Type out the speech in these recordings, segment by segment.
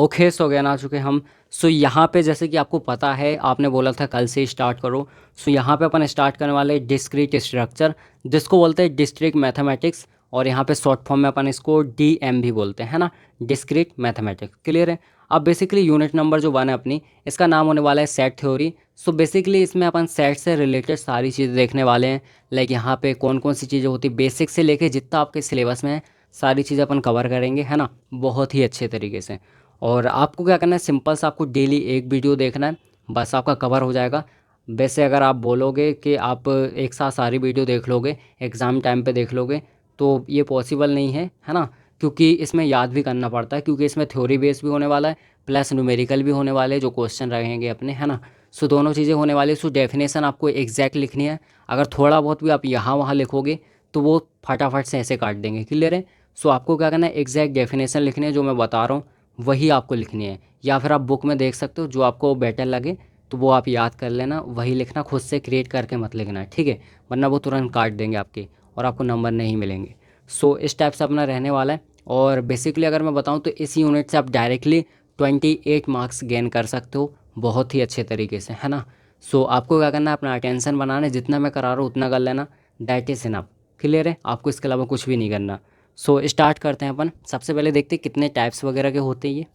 Okay so again आ चुके हम। सो यहाँ पे जैसे कि आपको पता है, आपने बोला था कल से स्टार्ट करो। सो यहाँ पे अपन स्टार्ट करने वाले डिस्क्रीट स्ट्रक्चर, जिसको बोलते हैं डिस्क्रीट मैथमेटिक्स, और यहाँ पे शॉर्ट फॉर्म में अपन इसको डीएम भी बोलते हैं, है ना, डिस्क्रीट मैथमेटिक्स। क्लियर है। अब बेसिकली यूनिट नंबर जो 1 है अपनी, इसका नाम होने वाला है सेट थ्योरी। सो बेसिकली इसमें अपन सेट से रिलेटेड सारी चीज़ें देखने वाले हैं। लाइक यहाँ पे कौन कौन सी चीज़ें होती है, बेसिक से लेके जितना आपके सिलेबस में है सारी चीज़ें अपन कवर करेंगे, है ना, बहुत ही अच्छे तरीके से। और आपको क्या करना है, सिंपल सा आपको डेली एक वीडियो देखना है, बस आपका कवर हो जाएगा। वैसे अगर आप बोलोगे कि आप एक साथ सारी वीडियो देख लोगे, एग्ज़ाम टाइम पे देख लोगे, तो ये पॉसिबल नहीं है ना, क्योंकि इसमें याद भी करना पड़ता है, क्योंकि इसमें थ्योरी बेस भी होने वाला है, प्लस न्यूमेरिकल भी होने वाले जो क्वेश्चन रहेंगे अपने, है ना। सो दोनों चीज़ें होने वाली। सो डेफिनेशन आपको एग्जैक्ट लिखनी है। अगर थोड़ा बहुत भी आप यहाँ वहाँ लिखोगे तो वो फटाफट से ऐसे काट देंगे। क्लियर है। सो आपको क्या करना है, एग्जैक्ट डेफिनेशन लिखनी है, जो मैं बता रहा हूँ वही आपको लिखनी है, या फिर आप बुक में देख सकते हो, जो आपको बेटर लगे तो वो आप याद कर लेना, वही लिखना, खुद से क्रिएट करके मत लिखना, ठीक है, वरना वो तुरंत काट देंगे आपके और आपको नंबर नहीं मिलेंगे। सो इस टाइप से अपना रहने वाला है। और बेसिकली अगर मैं बताऊं तो इस यूनिट से आप डायरेक्टली 28 मार्क्स गेन कर सकते हो, बहुत ही अच्छे तरीके से, है ना। सो आपको क्या करना है, अपना अटेंशन बनाना है, जितना मैं करा रहा हूँ उतना कर लेना, दैट इज़ इनफ। क्लियर है। आपको इसके अलावा कुछ भी नहीं करना। सो स्टार्ट करते हैं अपन। सबसे पहले देखते हैं कितने टाइप्स वगैरह के होते हैं ये।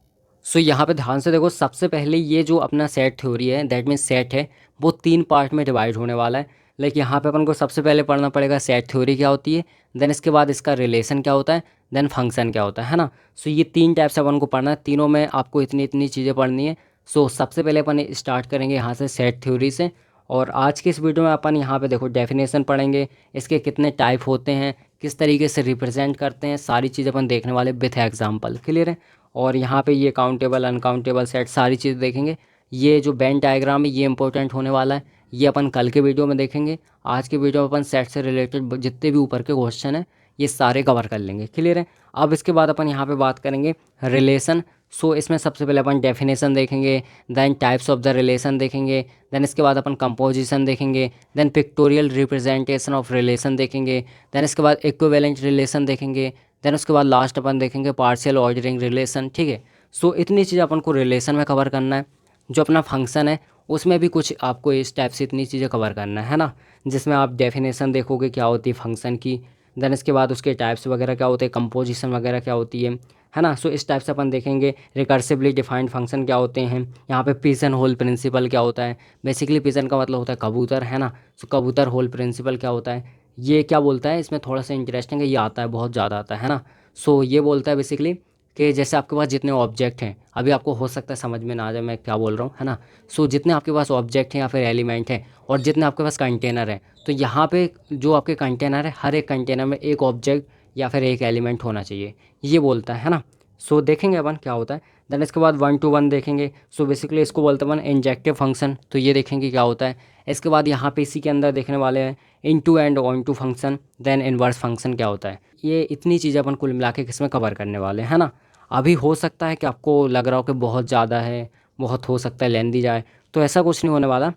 सो यहाँ पे ध्यान से देखो, सबसे पहले ये जो अपना सेट थ्योरी है, दैट मीन्स सेट है, वो 3 पार्ट में डिवाइड होने वाला है। लाइक यहाँ पे अपन को सबसे पहले पढ़ना पड़ेगा सेट थ्योरी क्या होती है, देन इसके बाद इसका रिलेशन क्या होता है, देन फंक्शन क्या होता है ना। सो ये 3 टाइप से अपन को पढ़ना है, तीनों में आपको इतनी इतनी चीज़ें पढ़नी है। सो सबसे पहले अपन स्टार्ट करेंगे यहाँ से सेट थ्योरी से। और आज के इस वीडियो में अपन यहाँ पे देखो डेफिनेशन पढ़ेंगे, इसके कितने टाइप होते हैं, किस तरीके से रिप्रेजेंट करते हैं, सारी चीज़ अपन देखने वाले विथ एग्जाम्पल। क्लियर है। और यहाँ पे ये काउंटेबल अनकाउंटेबल सेट सारी चीज़ देखेंगे। ये जो बेन डायग्राम है ये इंपॉर्टेंट होने वाला है, ये अपन कल के वीडियो में देखेंगे। आज के वीडियो में अपन सेट से रिलेटेड जितने भी ऊपर के क्वेश्चन हैं ये सारे कवर कर लेंगे। क्लियर है। अब इसके बाद अपन यहाँ पे बात करेंगे रिलेशन। सो इसमें सबसे पहले अपन डेफिनेशन देखेंगे, then types of the relation देखेंगे, देन इसके बाद अपन कंपोजिशन देखेंगे, then pictorial representation of relation देखेंगे, देन इसके बाद इक्विवेलेंट रिलेशन देखेंगे, देन उसके बाद लास्ट अपन देखेंगे पार्शियल ऑर्डरिंग रिलेशन। ठीक है। सो इतनी चीज़ अपन को रिलेशन में कवर करना है। जो अपना फंक्शन है उसमें भी कुछ आपको इस टाइप से इतनी चीज़ें कवर करना है ना, जिसमें आप डेफिनेशन देखोगे क्या होती है फंक्शन की, देन इसके बाद उसके टाइप्स वगैरह क्या होते हैं, कंपोजिशन वगैरह क्या होती है ना। सो इस टाइप से अपन देखेंगे रिकर्सिवली डिफाइंड फंक्शन क्या होते हैं, यहाँ पे पिजन होल प्रिंसिपल क्या होता है। बेसिकली पिजन का मतलब होता है कबूतर, है ना। सो कबूतर होल प्रिंसिपल क्या होता है, ये क्या बोलता है, इसमें थोड़ा सा इंटरेस्टिंग है, ये आता है, बहुत ज़्यादा आता है ना। सो ये बोलता है बेसिकली कि जैसे आपके पास जितने ऑब्जेक्ट हैं, अभी आपको हो सकता है समझ में ना आ जाए मैं क्या बोल रहा हूँ, है ना। सो जितने आपके पास ऑब्जेक्ट हैं या फिर एलिमेंट हैं, और जितने आपके पास कंटेनर हैं, तो यहाँ पे जो आपके कंटेनर है, हर एक कंटेनर में एक ऑब्जेक्ट या फिर एक एलिमेंट होना चाहिए, ये बोलता है ना। सो देखेंगे अपन क्या होता है। देन इसके बाद 1 to 1 देखेंगे। सो बेसिकली इसको बोलते हैं अपन इंजेक्टिव फंक्शन, तो ये देखेंगे क्या होता है। इसके बाद यहाँ पे इसी के अंदर देखने वाले हैं into and onto function, then inverse function क्या होता है। ये इतनी चीज़ें अपन कुल मिला के किसमें कवर करने वाले हैं, है ना। अभी हो सकता है कि आपको लग रहा हो कि बहुत ज़्यादा है, बहुत हो सकता है लेंदी जाए, तो ऐसा कुछ नहीं होने वाला।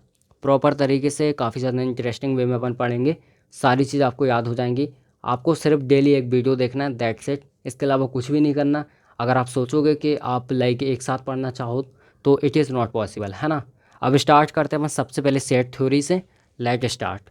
प्रॉपर तरीके से काफ़ी ज़्यादा इंटरेस्टिंग वे में अपन पढ़ेंगे, सारी चीज़ आपको याद हो जाएंगी। आपको सिर्फ डेली एक वीडियो देखना है, दैट्स इट, इसके अलावा कुछ भी नहीं करना। अगर आप सोचोगे कि आप लाइक एक साथ पढ़ना चाहो तो इट इज़ नॉट पॉसिबल, है ना। अब स्टार्ट करते हैं अपन सबसे पहले सेट थ्योरी से। Let start.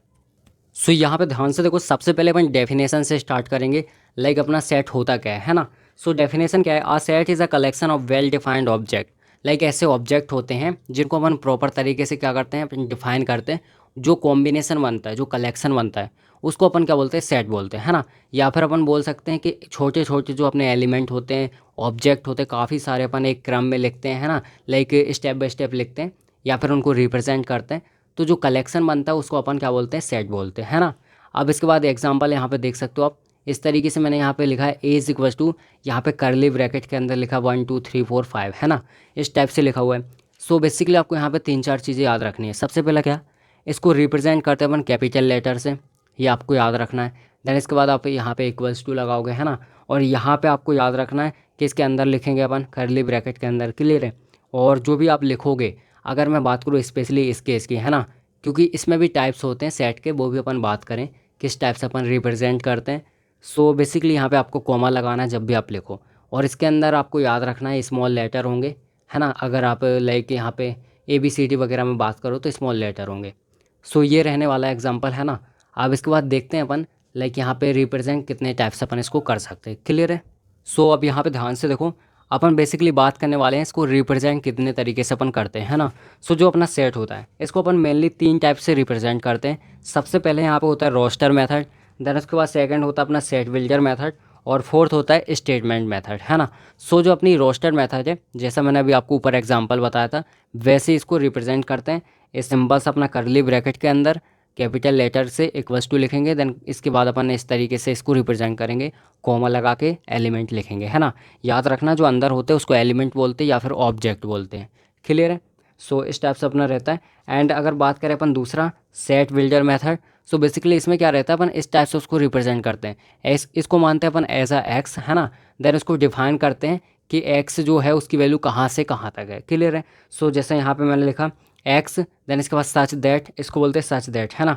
सो यहाँ पे ध्यान से देखो, सबसे पहले अपन डेफिनेशन से स्टार्ट करेंगे। लाइक अपना सेट होता क्या है ना। सो डेफिनेशन क्या है, a set is a collection of well defined object. Like ऐसे ऑब्जेक्ट होते हैं जिनको अपन प्रॉपर तरीके से क्या करते हैं, अपन डिफाइन करते हैं। जो कॉम्बिनेशन बनता है, जो कलेक्शन बनता है, उसको अपन क्या बोलते हैं, सेट बोलते हैं, है ना। या फिर अपन बोल सकते हैं कि छोटे छोटे जो अपने एलिमेंट होते हैं, ऑब्जेक्ट होते हैं, काफ़ी सारे अपन एक क्रम में लिखते हैं, है ना, लाइक स्टेप बाय स्टेप लिखते हैं, या फिर उनको रिप्रेजेंट करते हैं। तो जो कलेक्शन बनता है उसको अपन क्या बोलते हैं, सेट बोलते हैं, है ना। अब इसके बाद एग्जांपल यहाँ पे देख सकते हो आप, इस तरीके से मैंने यहाँ पे लिखा है ए इज इक्वल टू, यहाँ पे करली ब्रैकेट के अंदर लिखा 1 2 3 4 5, है ना, इस टाइप से लिखा हुआ है। सो बेसिकली आपको यहाँ पे 3 4 चीज़ें याद रखनी है। सबसे पहला क्या, इसको रिप्रेजेंट करते हैं अपन कैपिटल लेटर से, ये आपको याद रखना है। देन इसके बाद आप यहाँ पे इक्वल्स टू लगाओगे, है ना, और यहाँ पे आपको याद रखना है कि इसके अंदर लिखेंगे अपन करली ब्रैकेट के अंदर। क्लियर है। और जो भी आप लिखोगे, अगर मैं बात करूँ स्पेशली इस केस की, है ना, क्योंकि इसमें भी टाइप्स होते हैं सेट के, वो भी अपन बात करें किस टाइप से अपन रिप्रेजेंट करते हैं। सो बेसिकली यहाँ पे आपको कॉमा लगाना है जब भी आप लिखो, और इसके अंदर आपको याद रखना है स्मॉल लेटर होंगे, है ना। अगर आप लाइक यहाँ पे ABCD वगैरह में बात करो तो स्मॉल लेटर होंगे। सो ये रहने वाला एग्जाम्पल, है ना। अब इसके बाद देखते हैं अपन लाइक यहाँ पे रिप्रेजेंट कितने टाइप्स अपन इसको कर सकते हैं। क्लियर है। सो अब यहाँ पे ध्यान से देखो, अपन बेसिकली बात करने वाले हैं इसको रिप्रेजेंट कितने तरीके से अपन करते हैं, है ना। सो जो अपना सेट होता है इसको अपन मेनली 3 टाइप से रिप्रेजेंट करते हैं। सबसे पहले यहाँ पे होता है रोस्टर मेथड, देन उसके बाद सेकंड होता है अपना सेट बिल्डर मेथड, और फोर्थ होता है स्टेटमेंट मेथड, है ना। सो जो अपनी रोस्टर मेथड है, जैसा मैंने अभी आपको ऊपर एग्जांपल बताया था, वैसे इसको रिप्रेजेंट करते हैं। इस सिंबल्स अपना करली ब्रैकेट के अंदर कैपिटल लेटर से इक्वल्स टू लिखेंगे, देन इसके बाद अपन इस तरीके से इसको रिप्रेजेंट करेंगे, कॉमा लगा के एलिमेंट लिखेंगे, है ना। याद रखना जो अंदर होते हैं उसको एलिमेंट बोलते हैं या फिर ऑब्जेक्ट बोलते हैं। क्लियर है। सो इस टाइप से अपना रहता है। एंड अगर बात करें अपन दूसरा set builder method, so basically इसमें क्या रहता है, अपन इस टाइप से उसको रिप्रेजेंट करते हैं। इसको मानते हैं अपन एज अ एक्स, है ना। देन उसको डिफाइन करते हैं कि एक्स जो है उसकी वैल्यू कहाँ से कहाँ तक है। क्लियर है। सो जैसे यहाँ पे मैंने लिखा एक्स, देन इसके बाद सच दैट, इसको बोलते हैं सच दैट, है ना।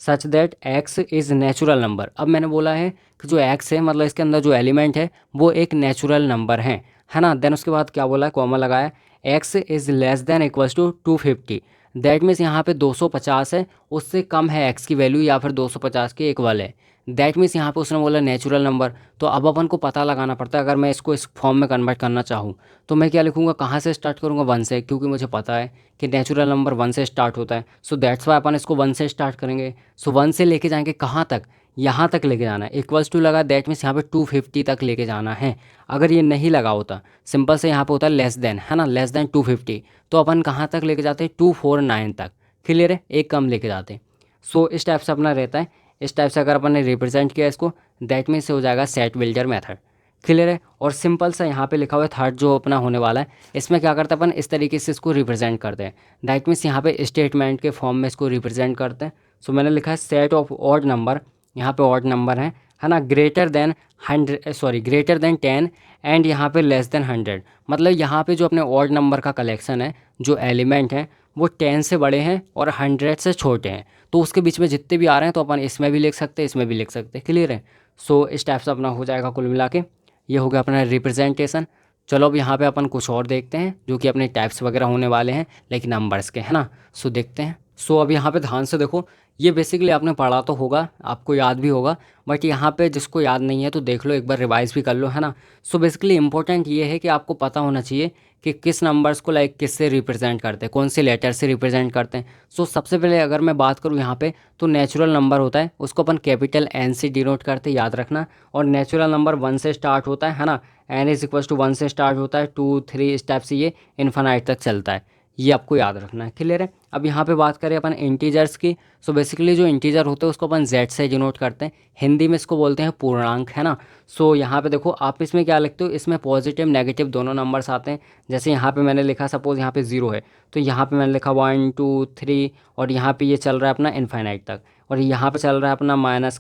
Such that x is natural number. अब मैंने बोला है कि जो एक्स है मतलब इसके अंदर जो एलिमेंट है वो एक नेचुरल नंबर है ना। देन उसके बाद क्या बोला है, कॉमा लगाया, x is less than equals to 250। That means यहाँ पे 250 है, उससे कम है एक्स की वैल्यू या फिर 250 के इक्वल है। दैट मीन्स यहाँ पे उसने बोला नेचुरल नंबर, तो अब अपन को पता लगाना पड़ता है। अगर मैं इसको इस फॉर्म में कन्वर्ट करना चाहूँ तो मैं क्या लिखूँगा, कहाँ से स्टार्ट करूँगा, 1 से, क्योंकि मुझे पता है कि नेचुरल नंबर 1 से स्टार्ट होता है। सो दैट्स वाई अपन इसको 1 से स्टार्ट करेंगे। सो 1 से लेके जाएंगे कहाँ तक, यहाँ तक लेके जाना है। इक्वल्स टू लगा, दैट मीन्स यहाँ पे 250 तक लेके जाना है। अगर ये नहीं लगा होता, सिंपल से यहाँ पे होता है लेस देन, है ना, लेस देन 250, तो अपन कहाँ तक लेके जाते हैं, 249 तक। क्लियर है, एक कम लेके जाते हैं। सो इस टाइप से अपना रहता है। इस टाइप से अगर अपन ने रिप्रेजेंट किया इसको, दैट मीन्स हो जाएगा सेट बिल्डर मेथड। क्लियर है। और सिंपल सा यहाँ पे लिखा हुआ है थर्ड जो अपना होने वाला है, इसमें क्या करते हैं अपन, इस तरीके से इसको रिप्रेजेंट करते हैं। दैट मीन्स यहाँ पे स्टेटमेंट के फॉर्म में इसको रिप्रेजेंट करते हैं। सो मैंने लिखा है सेट ऑफ ऑड नंबर, यहाँ पे ऑड नंबर है ना, ग्रेटर देन 10 एंड यहाँ पे लेस देन 100। मतलब यहाँ पे जो अपने ऑड नंबर का कलेक्शन है, जो एलिमेंट है वो 10 से बड़े हैं और 100 से छोटे हैं, तो उसके बीच में जितने भी आ रहे हैं तो अपन इसमें भी लिख सकते हैं, इसमें भी लिख सकते हैं। क्लियर है। सो इस टाइप से अपना हो जाएगा कुल मिला के, ये हो गया अपना रिप्रेजेंटेशन। चलो अब यहाँ पे अपन कुछ और देखते हैं जो कि अपने टाइप्स वगैरह होने वाले हैं लेकिन नंबर्स के, है ना। सो देखते हैं। सो अब यहाँ पे ध्यान से देखो, ये बेसिकली आपने पढ़ा तो होगा, आपको याद भी होगा, बट यहाँ पे जिसको याद नहीं है तो देख लो, एक बार रिवाइज भी कर लो, है ना। सो बेसिकली इंपॉर्टेंट ये है कि आपको पता होना चाहिए कि किस नंबर्स को लाइक किससे रिप्रेजेंट करते हैं, कौन से लेटर से रिप्रेजेंट करते हैं। सो सबसे पहले अगर मैं बात करूँ यहाँ पे, तो नेचुरल नंबर होता है उसको अपन कैपिटल N से डिनोट करते हैं, याद रखना। और नेचुरल नंबर 1 से स्टार्ट होता है ना, N इज इक्वल्स टू 1 से स्टार्ट होता है, 2 3 इस टाइप से ये इन्फिनाइट तक चलता है, ये आपको याद रखना है। क्लियर है। अब यहाँ पे बात करें अपन इंटीजर्स की, सो बेसिकली जो इंटीजर होते हैं उसको अपन Z से डिनोट करते हैं, हिंदी में इसको बोलते हैं पूर्णांक, है ना। सो यहाँ पे देखो आप इसमें क्या लिखते हो, इसमें पॉजिटिव नेगेटिव दोनों नंबर्स आते हैं। जैसे यहाँ पे मैंने लिखा, सपोज यहाँ पे 0 है, तो यहाँ पे मैंने लिखा 1 2 3, और यहाँ पे ये चल रहा है अपना इन्फाइनाइट तक, और यहाँ पे चल रहा है अपना -1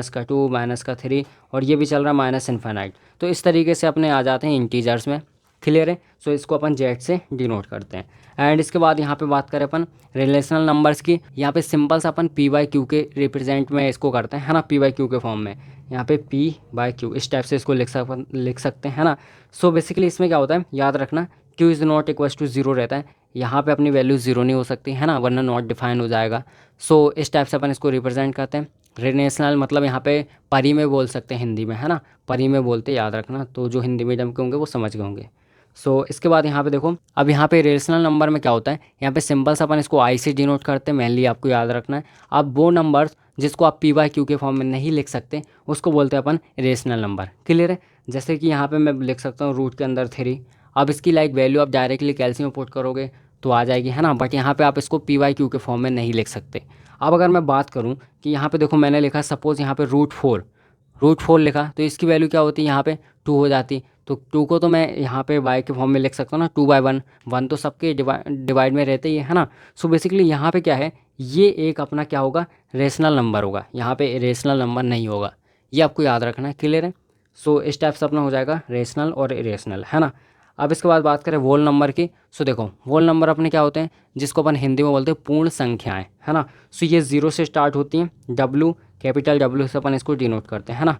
-2 -3, और ये भी चल रहा है माइनस इन्फाइनाइट। तो इस तरीके से अपने आ जाते हैं इंटीजर्स में। क्लियर है। सो इसको अपन जेड से डिनोट करते हैं। एंड इसके बाद यहाँ पे बात करें अपन रिलेशनल नंबर्स की, यहाँ पे सिंपल सा अपन P/Q के रिप्रेजेंट में इसको करते हैं, है ना, P/Q के फॉर्म में। यहाँ पे P/Q इस टाइप से इसको लिख सकते हैं, है ना। सो बेसिकली इसमें क्या होता है, याद रखना, Q is not equals to 0 रहता है, यहाँ पे अपनी वैल्यू 0 नहीं हो सकती, है ना, वरना नॉट डिफाइन हो जाएगा। सो इस टाइप से अपन इसको रिप्रेजेंट करते हैं। रिलेशनल मतलब यहाँ पे परी में बोल सकते हैं हिंदी में, है ना, परी में बोलते, याद रखना, तो जो हिंदी मीडियम के होंगे वो समझ गए होंगे। सो इसके बाद यहाँ पे देखो, अब यहाँ पे रेशनल नंबर में क्या होता है, यहाँ पे सिंपल सा अपन इसको आई से डिनोट करते हैं, मेनली आपको याद रखना है। अब वो नंबर्स जिसको आप P/Q के फॉर्म में नहीं लिख सकते उसको बोलते हैं अपन रेशनल नंबर। क्लियर है। जैसे कि यहाँ पे मैं लिख सकता हूँ रूट के अंदर 3, अब इसकी लाइक वैल्यू आप डायरेक्टली कैल्शियम पुट करोगे तो आ जाएगी, है ना, बट यहाँ पे आप इसको P/Q के फॉर्म में नहीं लिख सकते। अब अगर मैं बात करूँ कि यहाँ पे देखो मैंने लिखा, सपोज़ यहाँ पे √4 लिखा, तो इसकी वैल्यू क्या होती है, यहाँ पे 2 हो जाती। तो 2 को तो मैं यहाँ पे y के फॉर्म में लिख सकता हूँ ना, 2/1, 1 तो सबके डिवाइड में रहते ही है ना। सो बेसिकली यहाँ पे क्या है, ये एक अपना क्या होगा, रेशनल नंबर होगा, यहाँ पे रेशनल नंबर नहीं होगा, ये आपको याद रखना है। क्लियर है। सो इस टाइप से अपना हो जाएगा रेशनल और इरेशनल, है ना। अब इसके बाद बात करें वोल नंबर की, सो देखो वोल नंबर अपने क्या होते हैं, जिसको अपन हिंदी में बोलते हैं पूर्ण संख्याएं, है ना। सो ये 0 से स्टार्ट होती हैं, W कैपिटल W से अपन इसको डिनोट करते हैं, है ना।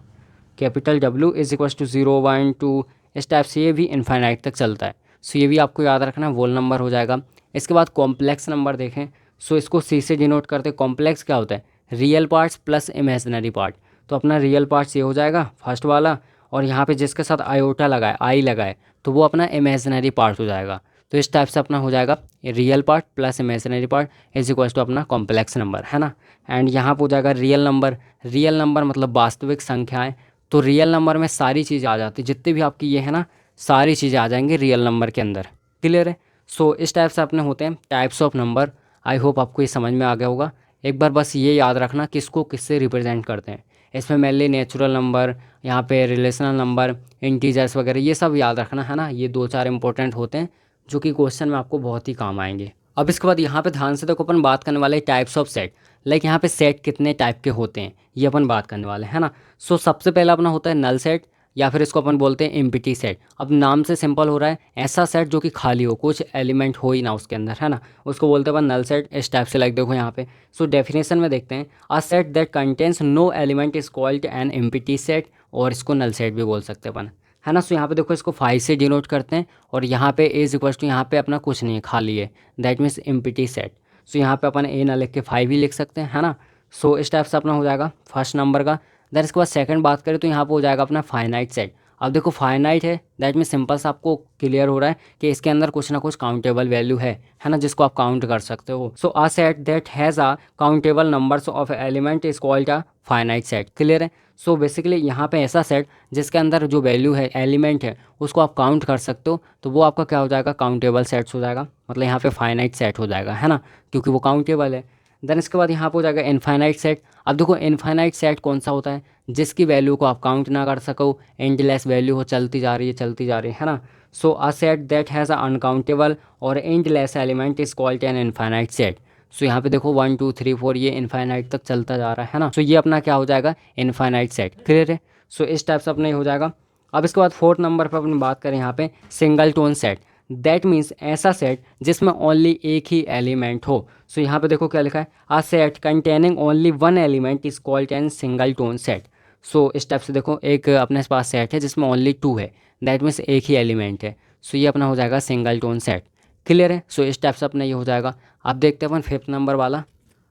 Capital W is equals to 0 1 2 इस टाइप से ये भी इनफाइनाइट तक चलता है। सो ये भी आपको याद रखना, वोल नंबर हो जाएगा। इसके बाद कॉम्प्लेक्स नंबर देखें, सो इसको सी से डिनोट करते हैं। कॉम्प्लेक्स क्या होता है? Real parts plus imaginary part. तो अपना रियल पार्ट्स ये हो जाएगा फर्स्ट वाला, और यहाँ पे जिसके साथ आयोटा लगाए, आई लगाए, तो वो अपना इमेजिनरी पार्ट हो जाएगा। तो इस टाइप से अपना हो जाएगा real part plus imaginary part is equal to अपना कॉम्प्लेक्स नंबर, है ना। एंड यहाँ पे हो जाएगा रियल नंबर। रियल नंबर मतलब वास्तविक संख्याएं। तो रियल नंबर में सारी चीज़ें आ जाती है, जितने भी आपकी ये है ना, सारी चीज़ें आ जाएंगी रियल नंबर के अंदर। क्लियर है? सो इस टाइप से अपने होते हैं types of number. I hope आपको ये समझ में आ गया होगा। एक बार बस ये याद रखना किसको किससे रिप्रेजेंट करते हैं। इसमें मेनली नेचुरल नंबर, यहाँ पे रिलेशनल नंबर, इंटीजर्स वगैरह, ये सब याद रखना, है ना। ये 2-4 इंपॉर्टेंट होते हैं जो कि क्वेश्चन में आपको बहुत ही काम आएंगे। अब इसके बाद यहाँ पे ध्यान से देखो, अपन बात करने वाले टाइप्स ऑफ सेट। लाइक यहाँ पे सेट कितने टाइप के होते हैं ये अपन बात करने वाले हैं, है ना। सो सबसे पहला अपना होता है नल सेट, या फिर इसको अपन बोलते हैं एम्प्टी सेट। अब नाम से सिंपल हो रहा है, ऐसा सेट जो कि खाली हो, कुछ एलिमेंट हो ही ना उसके अंदर, है ना, उसको बोलते हैं अपन नल सेट। इस टाइप से लाइक देखो यहाँ पे। सो डेफिनेशन में देखते हैं, a set that contains no element is called an empty set, और इसको नल सेट भी बोल सकते हैं अपन, है ना। सो यहाँ पे देखो इसको 5 से डिनोट करते हैं, और यहाँ पे इज इक्वल टू, यहाँ पे अपना कुछ नहीं है, खाली है, that means empty set. So यहाँ पे अपन ए ना लिख के 5 ही लिख सकते हैं, है ना। सो इस टाइप से अपना हो जाएगा फर्स्ट नंबर का। देन इसके बाद सेकंड बात करें तो यहाँ पे हो जाएगा अपना फाइनाइट सेट। अब देखो फाइनाइट है, दैट मीन सिंपल सा आपको क्लियर हो रहा है कि इसके अंदर कुछ ना कुछ काउंटेबल वैल्यू है ना, जिसको आप काउंट कर सकते हो। So a set that has a countable numbers of element is called a finite set. Clear है? सो बेसिकली यहाँ पे ऐसा सेट जिसके अंदर जो वैल्यू है, एलिमेंट है, उसको आप काउंट कर सकते हो, तो वो आपका क्या हो जाएगा? काउंटेबल सेट्स हो जाएगा। मतलब यहाँ पे फाइनाइट सेट हो जाएगा, है ना, क्योंकि वो काउंटेबल है। देन इसके बाद यहाँ पे हो जाएगा इनफाइनाइट सेट। अब देखो इनफाइनाइट सेट कौन सा होता है? जिसकी वैल्यू को आप काउंट ना कर सको, एंडलेस वैल्यू हो, चलती जा रही है, चलती जा रही है ना। So a set that has a uncountable और endless element is called an infinite set. So यहाँ पे देखो 1 2 3 4 ये इनफाइनाइट तक चलता जा रहा है ना। सो ये अपना क्या हो जाएगा? Infinite set. क्लियर है? सो इस टाइप से अपना हो जाएगा। अब इसके बाद फोर्थ नंबर पर अपनी बात करें यहाँ पे single tone set. That means ऐसा सेट जिसमें ओनली एक ही एलिमेंट हो। सो यहाँ पे देखो क्या लिखा है, a set containing only one element is called an singleton set. So इस टाइप से देखो एक अपने पास सेट है जिसमें ओनली 2 है, दैट मीन्स एक ही एलिमेंट है। सो ये अपना हो जाएगा सिंगल टोन सेट। क्लियर है? सो इस टाइप से अपना ये हो जाएगा। अब देखते हैं अपन फिफ्थ नंबर वाला।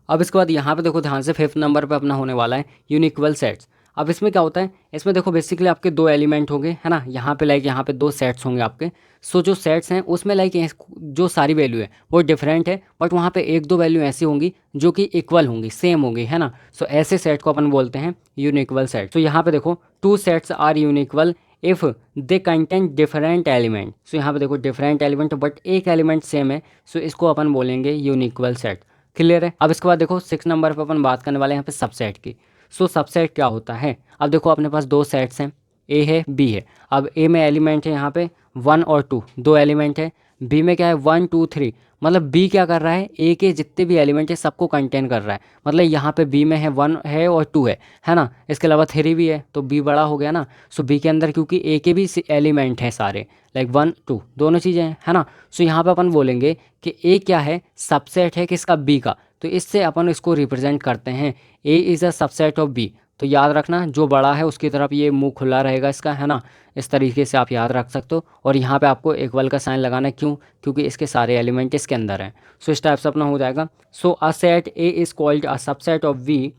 अब इसके बाद यहाँ पे देखो ध्यान से, फिफ्थ नंबर पे अपना होने वाला है यूनिक्वल सेट्स। अब इसमें क्या होता है? इसमें देखो बेसिकली आपके 2 एलिमेंट होंगे, है ना। यहाँ पे लाइक यहाँ पे 2 सेट्स होंगे आपके। सो जो सेट्स हैं उसमें लाइक जो सारी वैल्यू है वो डिफरेंट है, बट वहाँ पे 1-2 वैल्यू ऐसी होंगी जो कि इक्वल होंगी, सेम होंगी, है ना। सो ऐसे सेट को अपन बोलते हैं यूनिक्वल सेट। तो यहाँ पे देखो 2 sets are unequal if they content different element. So यहाँ पे देखो डिफरेंट एलिमेंट बट एक एलिमेंट सेम है, सो इसको अपन बोलेंगे यूनिक्वल सेट। क्लियर है? अब इसके बाद देखो 6 नंबर पर अपन बात करने वाले हैं यहाँ पे सबसेट की। सो सबसेट क्या होता है? अब देखो अपने पास 2 सेट्स हैं, ए है बी है। अब ए में एलिमेंट है यहाँ पे 1 और 2, 2 एलिमेंट है। बी में क्या है 1 2 3, मतलब बी क्या कर रहा है? ए के जितने भी एलिमेंट है सबको कंटेन कर रहा है। मतलब यहाँ पे बी में है 1 है और 2 है ना। इसके अलावा 3 भी है, तो बी बड़ा हो गया ना। सो बी के अंदर क्योंकि ए के भी एलिमेंट हैं सारे, लाइक 1 2 दोनों चीज़ें हैं, है ना। सो यहाँ पे अपन बोलेंगे कि ए क्या है? सबसेट है किसका? बी का। तो इससे अपन इसको रिप्रेजेंट करते हैं, A is a subset of B. तो याद रखना जो बड़ा है उसकी तरफ ये मुंह खुला रहेगा इसका, है ना। इस तरीके से आप याद रख सकते हो। और यहाँ पे आपको इक्वल का साइन लगाना है, क्यों? क्योंकि इसके सारे एलिमेंट इसके अंदर हैं। सो इस टाइप से अपना हो जाएगा। So a set A is called a subset of V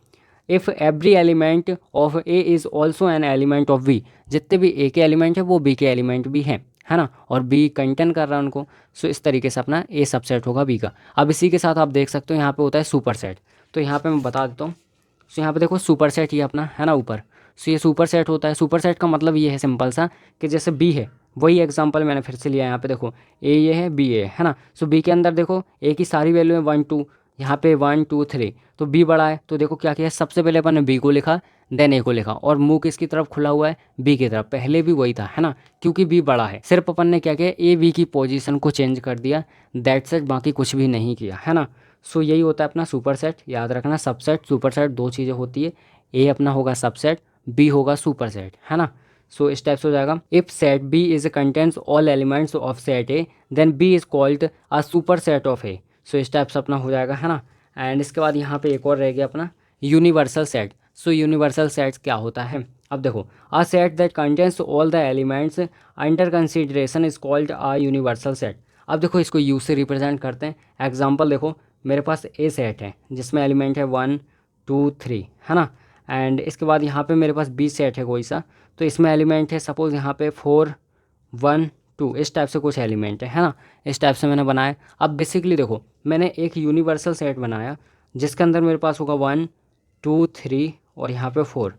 if every element of A is also an element of V. जितने भी ए के एलिमेंट है वो बी के एलिमेंट भी हैं, है ना, और बी कंटेन कर रहा है उनको। सो इस तरीके से अपना ए सबसेट होगा बी का। अब इसी के साथ आप देख सकते हो यहाँ पे होता है सुपर सेट। तो यहाँ पे मैं बता देता हूँ। सो यहाँ पे देखो सुपर सेट ये अपना है ना ऊपर। सो ये सुपर सेट होता है। सुपर सेट का मतलब ये है सिंपल सा कि जैसे बी है, वही एग्जांपल मैंने फिर से लिया। यहाँ पे देखो ए ये है, बी ए है ना। सो बी के अंदर देखो ए की सारी वैल्यू है 1 2, यहाँ पे 1 2 3, तो बी बड़ा है। तो देखो क्या किया, सबसे पहले अपन ने बी को लिखा, देन ए को लिखा, और मुंह किसकी तरफ खुला हुआ है? बी की तरफ। पहले भी वही था, है ना, क्योंकि बी बड़ा है। सिर्फ अपन ने क्या किया, ए बी की पोजीशन को चेंज कर दिया, दैट सेट, बाकी कुछ भी नहीं किया, है ना। सो यही होता है अपना सुपर सेट। याद रखना सबसेट सुपर सेट 2 चीज़ें होती है, ए अपना होगा सबसेट, बी होगा सुपर सेट, है ना। सो इस टाइप से हो जाएगा, if set B is contents all elements of set A then B is called a super set of A. So इस टाइप से अपना हो जाएगा, है ना। एंड इसके बाद यहाँ पे एक और रह गया अपना universal set. So universal sets क्या होता है? अब देखो, अ set that contains all the elements under consideration is called a universal set. अब देखो इसको यू से रिप्रेजेंट करते हैं। एग्जांपल देखो, मेरे पास ए सेट है जिसमें एलिमेंट है 1 2 3, है ना। एंड इसके बाद यहाँ पे मेरे पास बी सेट है कोई सा, तो इसमें एलिमेंट है सपोज़ यहाँ पे 4 1 2, इस टाइप से कुछ एलिमेंट है ना। इस टाइप से मैंने बनाया। अब बेसिकली देखो, मैंने एक यूनिवर्सल सेट बनाया जिसके अंदर मेरे पास होगा 1 2 3 और यहाँ पे 4,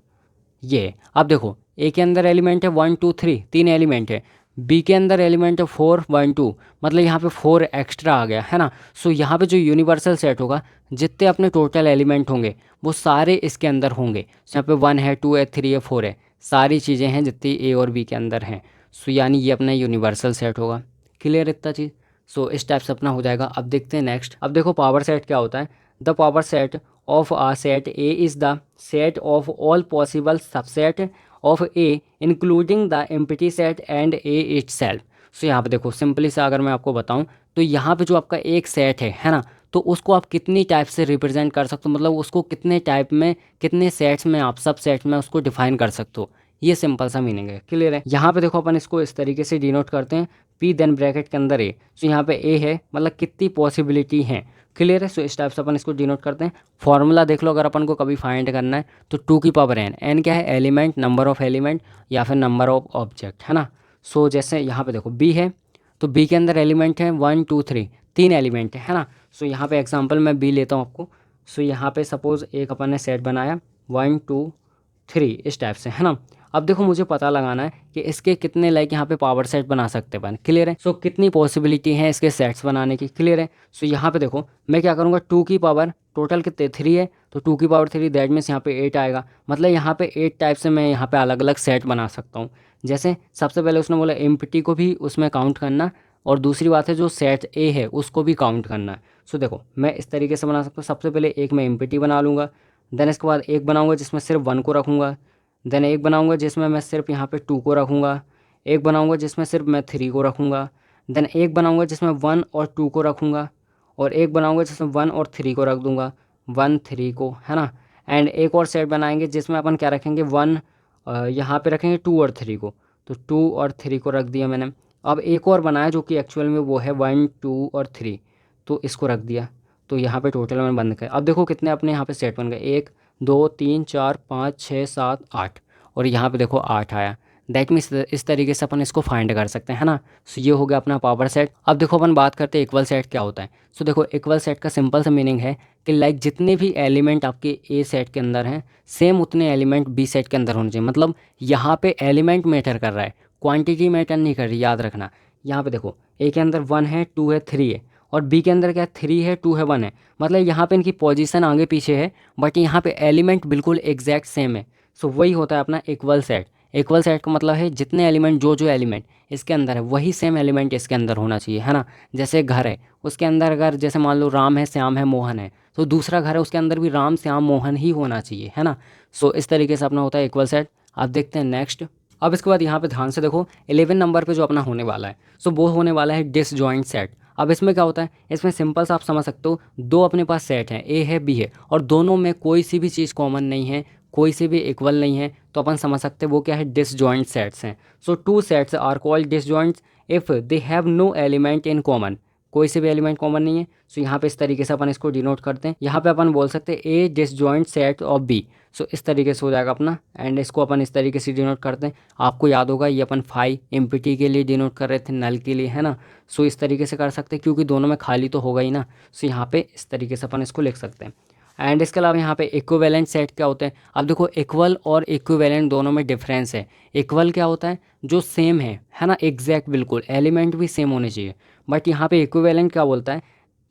ये। अब देखो, ए के अंदर एलिमेंट है 1 2 3, 3 एलिमेंट है। बी के अंदर एलिमेंट है 4 1 2, मतलब यहाँ पे 4 एक्स्ट्रा आ गया, है ना। सो यहाँ पे जो यूनिवर्सल सेट होगा, जितने अपने टोटल एलिमेंट होंगे वो सारे इसके अंदर होंगे। सो यहाँ पे 1 है 2 है 3 है 4 है, सारी चीज़ें हैं जितनी ए और बी के अंदर हैं। सो यानी ये अपना यूनिवर्सल सेट होगा। क्लियर इतना चीज़। सो इस टाइप से अपना हो जाएगा। अब देखते हैं नेक्स्ट। अब देखो पावर सेट क्या होता है। The power set of a set A is the set of all possible subset of A including the empty set and A itself। सो यहाँ पे देखो सिंपली सा अगर मैं आपको बताऊँ तो यहाँ पे जो आपका एक सेट है ना, तो उसको आप कितनी टाइप से रिप्रेजेंट कर सकते हो, मतलब उसको कितने टाइप में, कितने सेट्स में, आप सब सेट में उसको डिफाइन कर सकते हो। ये सिंपल सा मीनिंग है। क्लियर है। यहाँ पे देखो अपन इसको इस तरीके से डिनोट करते हैं, पी देन ब्रैकेट के अंदर ए। सो यहाँ पे ए है, मतलब कितनी पॉसिबिलिटी हैं। क्लियर है। सो इस टाइप से अपन इसको डिनोट करते हैं। फॉर्मूला देख लो, अगर अपन को कभी फाइंड करना है तो 2 की पावर एन। एन क्या है, एलिमेंट, नंबर ऑफ एलिमेंट या फिर नंबर ऑफ ऑब्जेक्ट, है ना। सो जैसे यहाँ पे देखो बी है, तो बी के अंदर एलिमेंट है 1 2 3, 3 एलिमेंट है ना। सो यहाँ पे एग्जांपल मैं बी लेता हूँ आपको। सो यहाँ पे सपोज़ एक अपन ने सेट बनाया 1 2 3 इस टाइप से, है ना। अब देखो मुझे पता लगाना है कि इसके कितने लाइक यहाँ पे पावर सेट बना सकते हैं। क्लियर है। सो कितनी पॉसिबिलिटी है इसके सेट्स बनाने की। क्लियर है। सो यहाँ पे देखो मैं क्या करूँगा, 2 की पावर टोटल कितने 3 है, तो 2 की पावर 3 दैट मीन्स यहाँ पे 8 आएगा। मतलब यहाँ पे 8 टाइप से मैं यहाँ पे अलग अलग सेट बना सकता हूँ। जैसे सबसे पहले उसने बोला एम्प्टी को भी उसमें काउंट करना, और दूसरी बात है जो सेट ए है उसको भी काउंट करना है। सो देखो मैं इस तरीके से बना सकता हूँ। सबसे पहले एक मैं एम्प्टी बना लूँगा, देन इसके बाद एक बनाऊँगा जिसमें सिर्फ 1 को रखूँगा, देन एक बनाऊंगा जिसमें मैं सिर्फ यहाँ पे 2 को रखूँगा, एक बनाऊंगा जिसमें सिर्फ मैं 3 को रखूँगा, देन एक बनाऊंगा जिसमें 1 और 2 को रखूँगा, और एक बनाऊंगा जिसमें 1 और 3 को रख दूँगा, 1 3 को, है ना। एंड एक और सेट बनाएंगे जिसमें अपन क्या रखेंगे, 1 यहाँ पे रखेंगे 2 और 3 को, तो 2 और 3 को रख दिया मैंने। अब एक और बनाया जो कि एक्चुअल में वो है 1 2 और 3, तो इसको रख दिया। तो यहाँ पे टोटल मैंने बंद किया। अब देखो कितने अपने यहाँ पे सेट बन गए, 1 2 3 4 5 6 7 8, और यहाँ पे देखो 8 आया। दैट मीन्स इस तरीके से अपन इसको फाइंड कर सकते हैं, है ना। सो ये हो गया अपना पावर सेट। अब देखो अपन बात करते हैं इक्वल सेट क्या होता है। सो देखो इक्वल सेट का सिंपल सा मीनिंग है कि लाइक जितने भी एलिमेंट आपके ए सेट के अंदर हैं, सेम उतने एलिमेंट बी सेट के अंदर होने चाहिए। मतलब यहाँ पे एलिमेंट मैटर कर रहा है, क्वांटिटी मैटर नहीं कर रही, याद रखना। यहाँ पे देखो ए के अंदर 1 है 2 है 3 है, और बी के अंदर क्या है, 3 है 2 है 1 है। मतलब यहाँ पे इनकी पोजीशन आगे पीछे है, बट यहाँ पे एलिमेंट बिल्कुल एग्जैक्ट सेम है। सो वही होता है अपना इक्वल सेट। इक्वल सेट का मतलब है जितने एलिमेंट, जो एलिमेंट इसके अंदर है वही सेम एलिमेंट इसके अंदर होना चाहिए, है ना। जैसे घर है, उसके अंदर अगर जैसे मान लो राम है, श्याम है, मोहन है, तो दूसरा घर है उसके अंदर भी राम श्याम मोहन ही होना चाहिए, है ना। सो इस तरीके से अपना होता है इक्वल सेट। अब देखते हैं नेक्स्ट। अब इसके बाद यहाँ पे ध्यान से देखो 11 नंबर पे जो अपना होने वाला है, सो वो होने वाला है डिसजॉइंट सेट। अब इसमें क्या होता है, इसमें सिंपल सा आप समझ सकते हो, दो अपने पास सेट हैं, ए है बी है, और दोनों में कोई सी भी चीज़ कॉमन नहीं है, कोई से भी इक्वल नहीं है, तो अपन समझ सकते हैं वो क्या है, डिसजॉइंट सेट्स हैं। So two sets are called disjoints if they have no element in common, कोई से भी एलिमेंट कॉमन नहीं है। सो यहाँ पे इस तरीके से अपन इसको डिनोट करते हैं। यहाँ पे अपन बोल सकते हैं ए डिसजॉइंट सेट ऑफ बी। सो इस तरीके से हो जाएगा अपना, एंड इसको अपन इस तरीके से डिनोट करते हैं। आपको याद होगा ये अपन फाई एम्प्टी के लिए डिनोट कर रहे थे, नल के लिए, है ना। सो इस तरीके से कर सकते हैं क्योंकि दोनों में खाली तो होगा ही ना। सो यहाँ पे इस तरीके से अपन इसको लिख सकते हैं। एंड इसके अलावा यहाँ पे इक्विवेलेंट सेट क्या होते हैं। अब देखो इक्वल और इक्विवेलेंट दोनों में डिफरेंस है। इक्वल क्या होता है, जो सेम है ना, एग्जैक्ट बिल्कुल, एलिमेंट भी सेम होने चाहिए। बट यहाँ पे इक्विवेलेंट क्या बोलता है,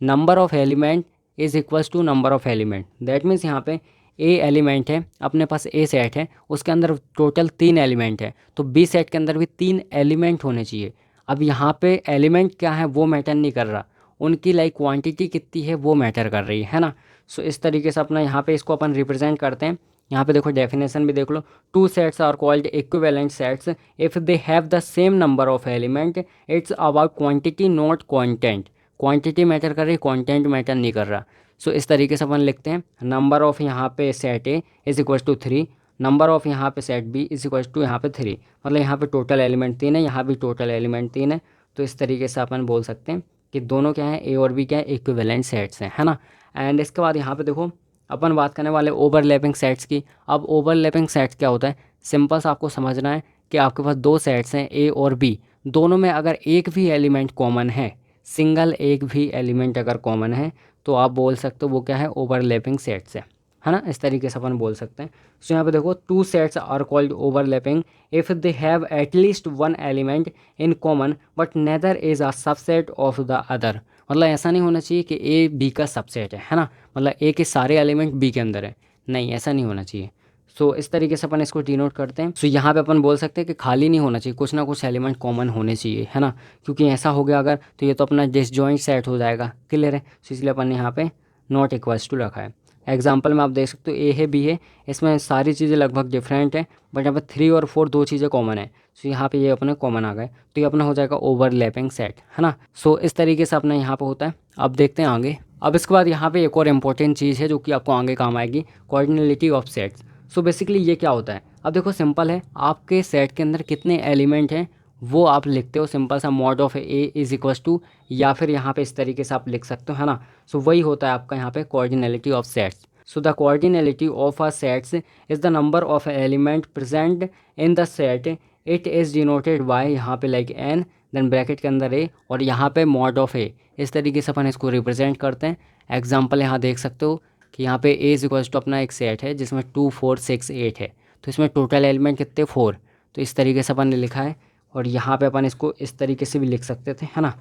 number of element is equals to number of element. That means यहाँ पे ए एलिमेंट है, अपने पास ए सेट है, उसके अंदर टोटल 3 एलिमेंट है, तो बी सेट के अंदर भी 3 एलिमेंट होने चाहिए। अब यहाँ पे एलिमेंट क्या है वो मैटर नहीं कर रहा, उनकी लाइक क्वांटिटी कितनी है वो मैटर कर रही है ना। सो इस तरीके से अपना यहाँ पे इसको अपन रिप्रेजेंट करते हैं। यहाँ पे देखो डेफिनेशन भी देख लो, two sets are called equivalent sets if they have the same number of element. It's about quantity not content, quantity matter कर रही, कंटेंट मैटर नहीं कर रहा। सो इस तरीके से अपन लिखते हैं, नंबर ऑफ यहाँ पे set A is equal to 3, number of यहाँ पे set B is equal to यहाँ पे 3, मतलब यहाँ पे टोटल एलिमेंट 3 है, यहाँ भी टोटल एलिमेंट 3 है। तो इस तरीके से अपन बोल सकते हैं कि दोनों क्या है, ए और बी क्या है, इक्विवेलेंट सेट्स हैं, है ना। एंड इसके बाद यहाँ पे देखो अपन बात करने वाले ओवरलैपिंग सेट्स की। अब ओवरलैपिंग सेट्स क्या होता है, सिंपल सा आपको समझना है कि आपके पास दो सेट्स हैं ए और बी, दोनों में अगर एक भी एलिमेंट कॉमन है, सिंगल एक भी एलिमेंट अगर कॉमन है, तो आप बोल सकते हो वो क्या है, ओवरलैपिंग सेट्स है ना। इस तरीके से अपन बोल सकते हैं। सो यहाँ पे देखो two sets are called overlapping if they have at least one element in common but neither is a subset of the other. मतलब ऐसा नहीं होना चाहिए कि ए बी का सबसेट है ना, मतलब ए के सारे एलिमेंट बी के अंदर है, नहीं ऐसा नहीं होना चाहिए। सो इस तरीके से अपन इसको डिनोट करते हैं। सो यहाँ पे अपन बोल सकते हैं कि खाली नहीं होना चाहिए, कुछ ना कुछ एलिमेंट कॉमन होने चाहिए, है ना, क्योंकि ऐसा हो गया अगर तो ये तो अपना डिसजॉइंट सेट हो जाएगा, क्लियर है। सो इसलिए अपन ने यहाँ पे नॉट इक्वल्स टू रखा है। एग्जाम्पल में आप देख सकते हो ए है बी है, इसमें सारी चीज़ें लगभग डिफरेंट हैं, बट यहाँ पे 3 और 4 दो चीज़ें कॉमन है। सो यहाँ पे ये अपने कॉमन आ गए, तो ये अपना हो जाएगा ओवरलैपिंग सेट, है ना। सो इस तरीके से अपना यहाँ पे होता है। अब देखते हैं आगे। अब इसके बाद यहाँ पे एक और इम्पोर्टेंट चीज़ है जो कि आपको आगे काम आएगी, कोऑर्डिनेलिटी ऑफ सेट्स। सो बेसिकली ये क्या होता है, अब देखो सिंपल है, आपके सेट के अंदर कितने एलिमेंट हैं वो आप लिखते हो, सिंपल सा mod of A is equals to, या फिर यहाँ पे इस तरीके से आप लिख सकते हो, है ना। सो वही होता है आपका यहाँ पे coordinality of sets. So the coordinality of a sets is the number of element present in the set. It is denoted by यहाँ पे like n देन ब्रैकेट के अंदर a और यहाँ पे mod of a। इस तरीके से अपन इसको रिप्रेजेंट करते हैं। एग्जाम्पल यहाँ देख सकते हो कि यहाँ पे a इज इक्वल्स टू अपना एक सेट है जिसमें 2 4 6 8 है, तो इसमें टोटल एलिमेंट कितने 4, तो इस तरीके से अपन ने लिखा है। और यहाँ पे अपन इसको इस तरीके से भी लिख सकते थे, है ना।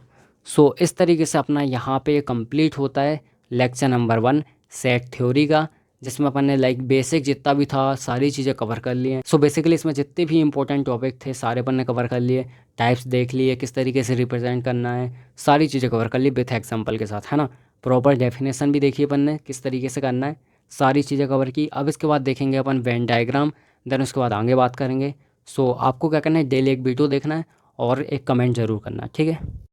सो इस तरीके से अपना यहाँ पे कंप्लीट होता है लेक्चर नंबर 1 सेट थ्योरी का, जिसमें अपन ने लाइक बेसिक जितना भी था सारी चीज़ें कवर कर ली हैं। सो बेसिकली इसमें जितने भी इंपॉर्टेंट टॉपिक थे सारे अपन ने कवर कर लिए, टाइप्स देख लिए, किस तरीके से रिप्रेजेंट करना है, सारी चीज़ें कवर कर ली विथ एग्जाम्पल के साथ, है ना। प्रॉपर डेफिनेशन भी देखी अपन ने किस तरीके से करना है, सारी चीज़ें कवर की। अब इसके बाद देखेंगे अपन वेन डायग्राम, देन उसके बाद आगे बात करेंगे। सो आपको क्या करना है, डेली एक वीडियो देखना है और एक कमेंट ज़रूर करना है, ठीक है।